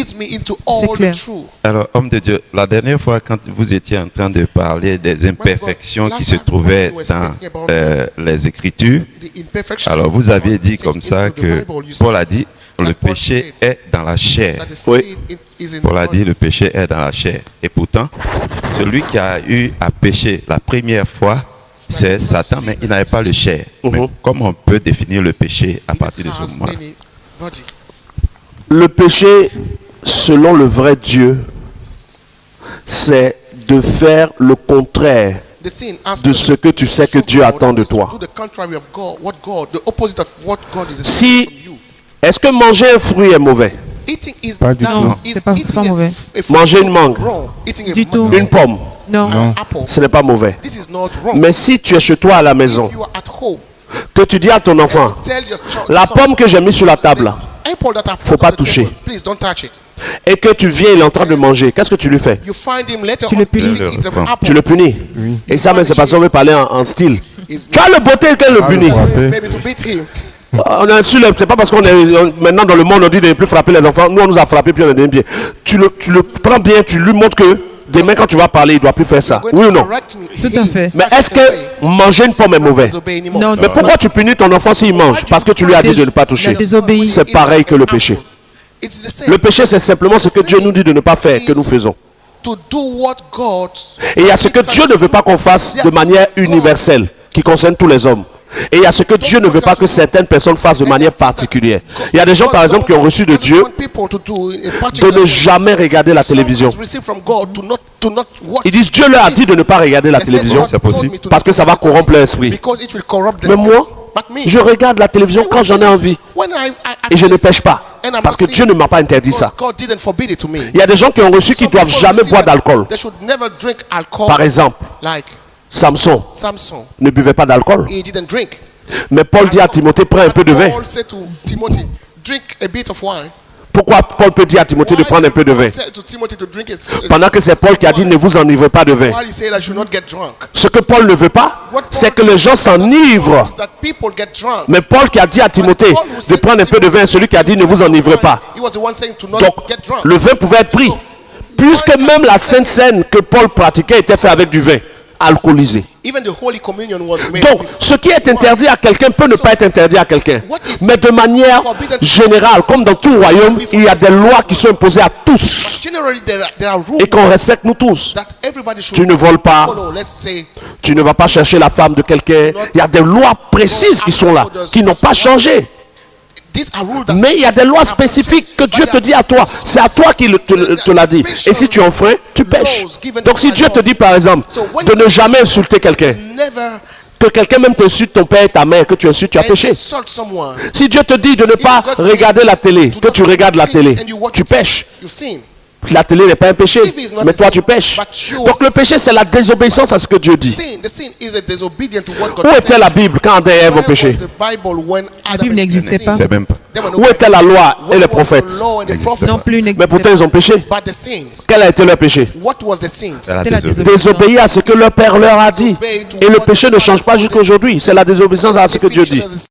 leads me into all the truth. Alors, homme de Dieu, la dernière fois quand vous étiez en train de parler des imperfections qui se trouvaient dans les Écritures, alors vous aviez dit comme ça que Paul a dit le péché est dans la chair. Oui. Paul a dit le péché est dans la chair. Et pourtant, celui qui a eu à pécher la première fois, c'est Satan, mais il n'avait pas le chair. Mais comment on peut définir le péché à partir de ce moment? Le péché, selon le vrai Dieu, c'est de faire le contraire de ce que tu sais que Dieu attend de toi. Si, est-ce que manger un fruit est mauvais? Pas du tout. C'est pas mauvais. Manger une mangue, Du tout. une pomme, Non. ce n'est pas mauvais. Mais si tu es chez toi à la maison, que tu dis à ton enfant, la pomme que j'ai mise sur la table, faut pas toucher, et que tu viens, il est en train de manger, qu'est-ce que tu lui fais? Tu le punis. Tu le punis. Et ça, mais c'est parce qu'on veut parler en style. Tu as le beauté que le punit. On a su, c'est pas parce qu'on est maintenant dans le monde, on dit de ne plus frapper les enfants. Nous, on nous a frappé, puis on est bien. Tu le prends bien, tu lui montres que demain, quand tu vas parler, il ne doit plus faire ça. Oui ou non? Tout à fait. Mais est-ce que manger une pomme est mauvais? Non. Mais pourquoi tu punis ton enfant s'il mange? Parce que tu lui as dit de ne pas toucher. Il a désobéi. C'est pareil que le péché. Le péché, c'est simplement ce que Dieu nous dit de ne pas faire, que nous faisons. Et il y a ce que Dieu ne veut pas qu'on fasse de manière universelle, qui concerne tous les hommes. Et il y a ce que Dieu ne veut pas que certaines personnes fassent de manière particulière. Il y a des gens, par exemple, qui ont reçu de Dieu de ne jamais regarder la télévision. Ils disent, Dieu leur a dit de ne pas regarder la télévision. C'est possible. Parce que ça va corrompre l'esprit. Mais moi, je regarde la télévision quand j'en ai envie. Et je ne pêche pas. Parce que Dieu ne m'a pas interdit ça. Il y a des gens qui ont reçu qui ne doivent jamais boire d'alcool. Par exemple, Samson ne buvait pas d'alcool. Mais Paul dit à Timothée, prends un peu de vin. Pourquoi Paul peut dire à Timothée de prendre un peu de vin? Pendant que c'est Paul qui a dit, ne vous enivrez pas de vin. Ce que Paul ne veut pas, c'est que les gens s'enivrent. Mais Paul qui a dit à Timothée de prendre un peu de vin, celui qui a dit, ne vous enivrez pas. Donc, le vin pouvait être pris. Puisque même la Sainte Seine que Paul pratiquait était faite avec du vin alcoolisé. Donc, ce qui est interdit à quelqu'un peut ne pas être interdit à quelqu'un. Mais de manière générale, comme dans tout royaume, il y a des lois qui sont imposées à tous et qu'on respecte nous tous. Tu ne voles pas, tu ne vas pas chercher la femme de quelqu'un. Il y a des lois précises qui sont là, qui n'ont pas changé. Mais il y a des lois spécifiques que Dieu te dit à toi. C'est à toi qu'il te l'a dit. Et si tu enfreins, tu pêches. Donc si Dieu te dit par exemple de ne jamais insulter quelqu'un, que quelqu'un même t'insulte ton père et ta mère, que tu insultes, tu as péché. Si Dieu te dit de ne pas regarder la télé, que tu regardes la télé, tu pêches. La télé n'est pas un péché, mais toi tu pêches. Donc le péché, c'est la désobéissance à ce que Dieu dit. Où était la Bible quand Adam et Ève ont péché? La Bible n'existait pas. C'est même pas. Où était la loi et les prophètes? Non plus, Mais n'existait pourtant pas. ils ont péché. Quel a été leur péché? C'est la C'était la désobéissance. Désobéir à ce que leur père leur a dit. Et le péché ne change pas jusqu'à aujourd'hui. C'est la désobéissance à ce que Dieu dit.